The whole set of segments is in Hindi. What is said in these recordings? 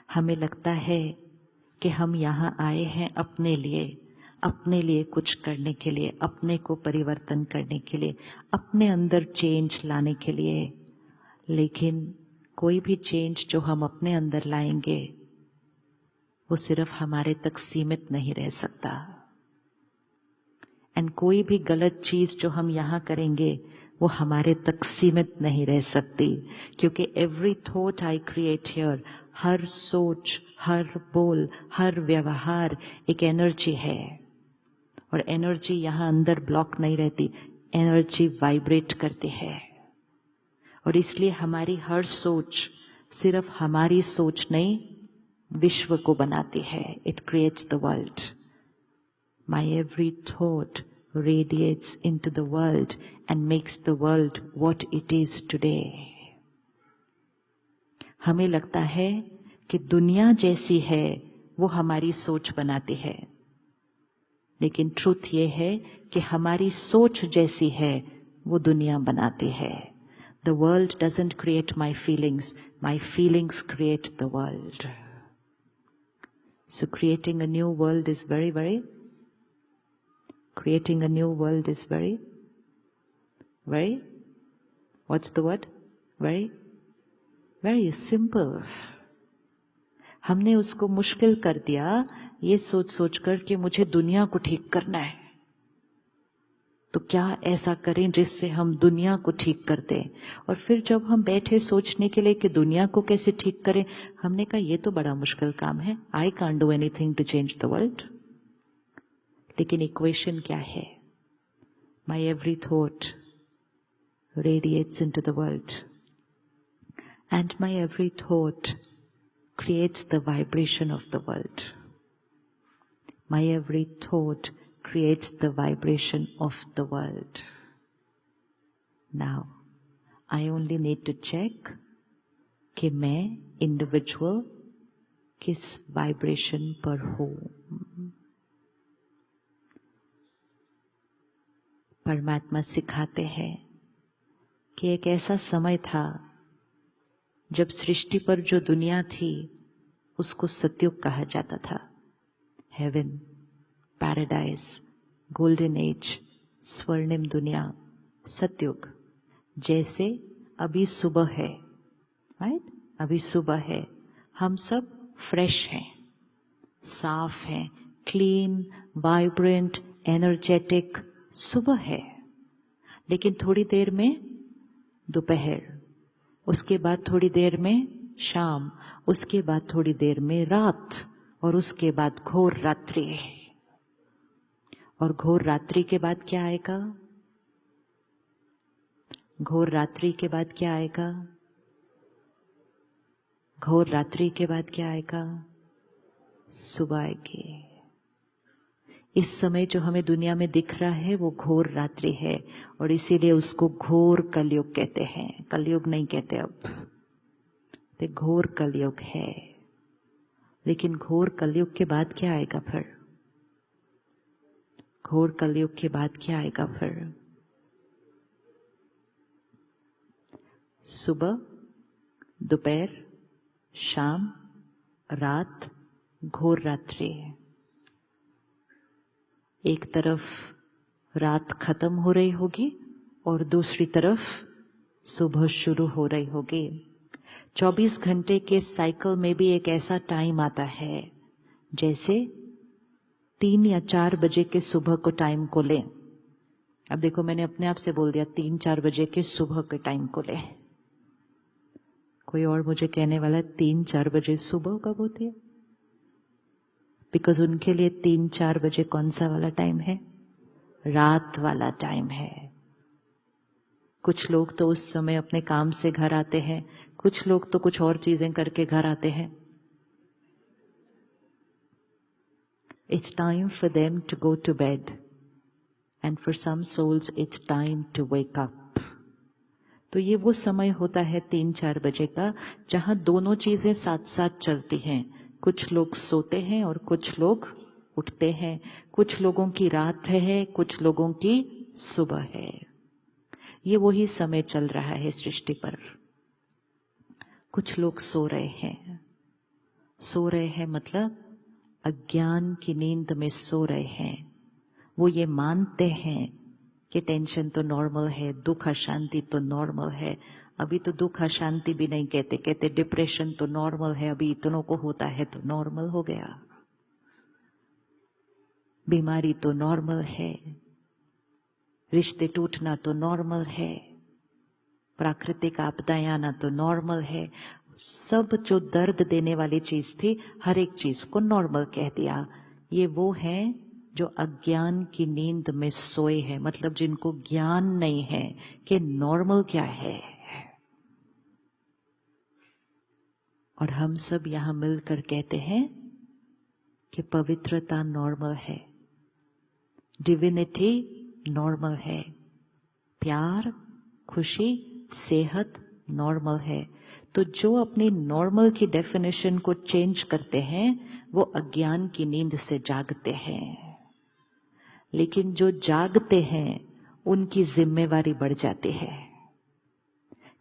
हमें लगता है कि हम यहाँ आए हैं अपने लिए कुछ करने के लिए, अपने को परिवर्तन करने के लिए, अपने अंदर चेंज लाने के लिए। लेकिन कोई भी चेंज जो हम अपने अंदर लाएंगे वो सिर्फ हमारे तक सीमित नहीं रह सकता। एंड कोई भी गलत चीज जो हम यहाँ करेंगे वो हमारे तक सीमित नहीं रह सकती, क्योंकि every thought I create here, हर सोच, हर बोल, हर व्यवहार एक एनर्जी है। और एनर्जी यहाँ अंदर ब्लॉक नहीं रहती, एनर्जी वाइब्रेट करती है। और इसलिए हमारी हर सोच सिर्फ हमारी सोच नहीं, विश्व को बनाती है। It creates the world. My every thought radiates into the world and makes the world what it is today. हमें लगता है कि दुनिया जैसी है वो हमारी सोच बनाती है, लेकिन ट्रूथ ये है कि हमारी सोच जैसी है वो दुनिया बनाती है। The world doesn't create my feelings create the world. So creating a new world is very what's the word? Very simple. हमने उसको मुश्किल कर दिया ये सोच कर कि मुझे दुनिया को ठीक करना है, तो क्या ऐसा करें जिससे हम दुनिया को ठीक कर दें। और फिर जब हम बैठे सोचने के लिए कि दुनिया को कैसे ठीक करें, हमने कहा ये तो बड़ा मुश्किल काम है, I can't do anything to change the world. लेकिन इक्वेशन क्या है? My every thought radiates into the world, and my every thought creates the vibration of the world. My every thought creates the vibration of the world. Now, I only need to check कि मैं individual किस vibration पर हूँ। परमात्मा सिखाते हैं कि एक ऐसा समय था जब सृष्टि पर जो दुनिया थी उसको सतयुग कहा जाता था। हेवन, पैराडाइज, गोल्डन एज, स्वर्णिम दुनिया, सतयुग। जैसे अभी सुबह है, राइट? अभी सुबह है, हम सब फ्रेश हैं, साफ हैं, क्लीन, वाइब्रेंट, एनर्जेटिक, सुबह है। लेकिन थोड़ी देर में दोपहर, उसके बाद थोड़ी देर में शाम, उसके बाद थोड़ी देर में रात, और उसके बाद घोर रात्रि। और घोर रात्रि के बाद क्या आएगा? घोर रात्रि के बाद क्या आएगा? घोर रात्रि के बाद क्या आएगा? सुबह आएगी। इस समय जो हमें दुनिया में दिख रहा है वो घोर रात्रि है, और इसीलिए उसको घोर कलयुग कहते हैं। कलयुग नहीं कहते अब, तो घोर कलयुग है। लेकिन घोर कलयुग के बाद क्या आएगा फिर? घोर कलयुग के बाद क्या आएगा फिर? सुबह, दोपहर, शाम, रात, घोर रात्रि। एक तरफ रात खत्म हो रही होगी और दूसरी तरफ सुबह शुरू हो रही होगी। 24 घंटे के साइकिल में भी एक ऐसा टाइम आता है जैसे 3 या 4 बजे के सुबह को टाइम को लें। अब देखो, मैंने अपने आप से बोल दिया 3-4 बजे के सुबह के टाइम को लें। कोई और मुझे कहने वाला 3-4 बजे सुबह कब होती है? बिकॉज उनके लिए 3-4 बजे कौन सा वाला टाइम है? रात वाला टाइम है। कुछ लोग तो उस समय अपने काम से घर आते हैं, कुछ लोग तो कुछ और चीजें करके घर आते हैं। It's time for them to go to bed, and for some souls it's time to wake up. तो ये वो समय होता है 3-4 बजे का, जहां दोनों चीजें साथ साथ चलती हैं। कुछ लोग सोते हैं और कुछ लोग उठते हैं। कुछ लोगों की रात है, कुछ लोगों की सुबह है। ये वही समय चल रहा है सृष्टि पर। कुछ लोग सो रहे हैं, सो रहे हैं मतलब अज्ञान की नींद में सो रहे हैं। वो ये मानते हैं कि टेंशन तो नॉर्मल है, दुख अशांति तो नॉर्मल है। अभी तो दुख अशांति भी नहीं कहते, कहते डिप्रेशन तो नॉर्मल है, अभी इतनों को होता है तो नॉर्मल हो गया। बीमारी तो नॉर्मल है, रिश्ते टूटना तो नॉर्मल है, प्राकृतिक आपदाएं आना तो नॉर्मल है। सब जो दर्द देने वाली चीज थी, हर एक चीज को नॉर्मल कह दिया। ये वो है जो अज्ञान की नींद में सोए हैं, मतलब जिनको ज्ञान नहीं है कि नॉर्मल क्या है। और हम सब यहां मिलकर कहते हैं कि पवित्रता नॉर्मल है, डिविनिटी नॉर्मल है, प्यार, खुशी, सेहत नॉर्मल है। तो जो अपनी नॉर्मल की डेफिनेशन को चेंज करते हैं वो अज्ञान की नींद से जागते हैं। लेकिन जो जागते हैं उनकी जिम्मेवारी बढ़ जाती है।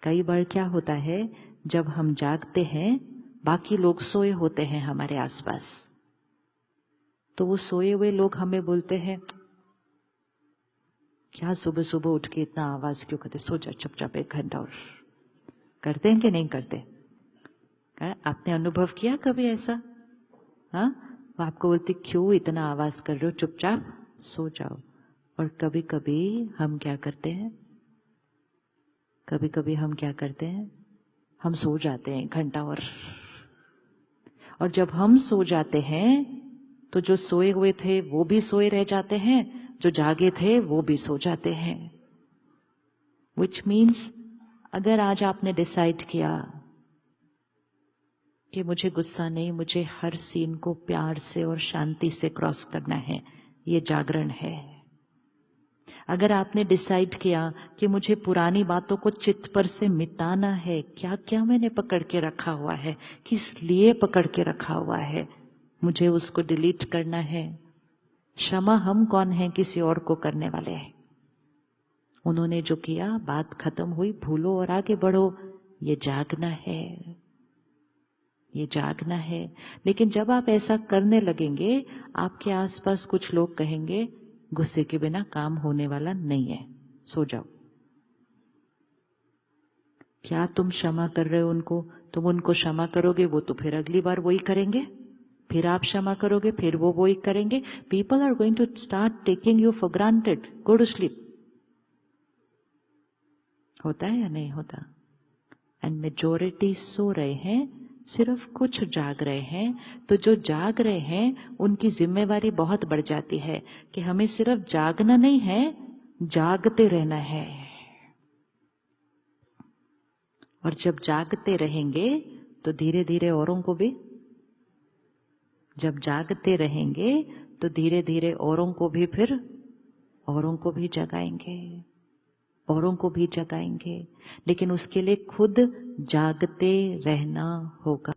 कई बार क्या होता है, जब हम जागते हैं बाकी लोग सोए होते हैं हमारे आसपास, तो वो सोए हुए लोग हमें बोलते हैं क्या सुबह सुबह उठ के इतना आवाज क्यों करते, सो जा चुपचाप 1 घंटा और। करते हैं कि नहीं करते? आपने अनुभव किया कभी ऐसा? हाँ, वो आपको बोलते क्यों इतना आवाज कर रहे हो, चुपचाप सो जाओ। और कभी कभी हम क्या करते हैं, कभी कभी हम क्या करते हैं, हम सो जाते हैं 1 घंटा और जब हम सो जाते हैं तो जो सोए हुए थे वो भी सोए रह जाते हैं, जो जागे थे वो भी सो जाते हैं। Which means अगर आज आपने डिसाइड किया कि मुझे गुस्सा नहीं, मुझे हर सीन को प्यार से और शांति से क्रॉस करना है, ये जागरण है। अगर आपने डिसाइड किया कि मुझे पुरानी बातों को चित्त पर से मिटाना है, क्या क्या मैंने पकड़ के रखा हुआ है, किस लिए पकड़ के रखा हुआ है, मुझे उसको डिलीट करना है। क्षमा हम कौन है किसी और को करने वाले हैं? उन्होंने जो किया, बात खत्म हुई, भूलो और आगे बढ़ो। ये जागना है, ये जागना है। लेकिन जब आप ऐसा करने लगेंगे, आपके आसपास कुछ लोग कहेंगे गुस्से के बिना काम होने वाला नहीं है, सो जाओ। क्या तुम क्षमा कर रहे हो उनको? तुम उनको क्षमा करोगे, वो तो फिर अगली बार वही करेंगे, फिर आप क्षमा करोगे, फिर वो वही करेंगे। People are going to start taking you for granted. Go to sleep. होता है या नहीं होता? एंड मेजोरिटी सो रहे हैं, सिर्फ कुछ जाग रहे हैं। तो जो जाग रहे हैं उनकी जिम्मेवारी बहुत बढ़ जाती है कि हमें सिर्फ जागना नहीं है, जागते रहना है। और जब जागते रहेंगे तो धीरे धीरे औरों को भी, जब जागते रहेंगे तो धीरे धीरे औरों को भी, फिर औरों को भी जगाएंगे, औरों को भी जगाएंगे। लेकिन उसके लिए खुद जागते रहना होगा।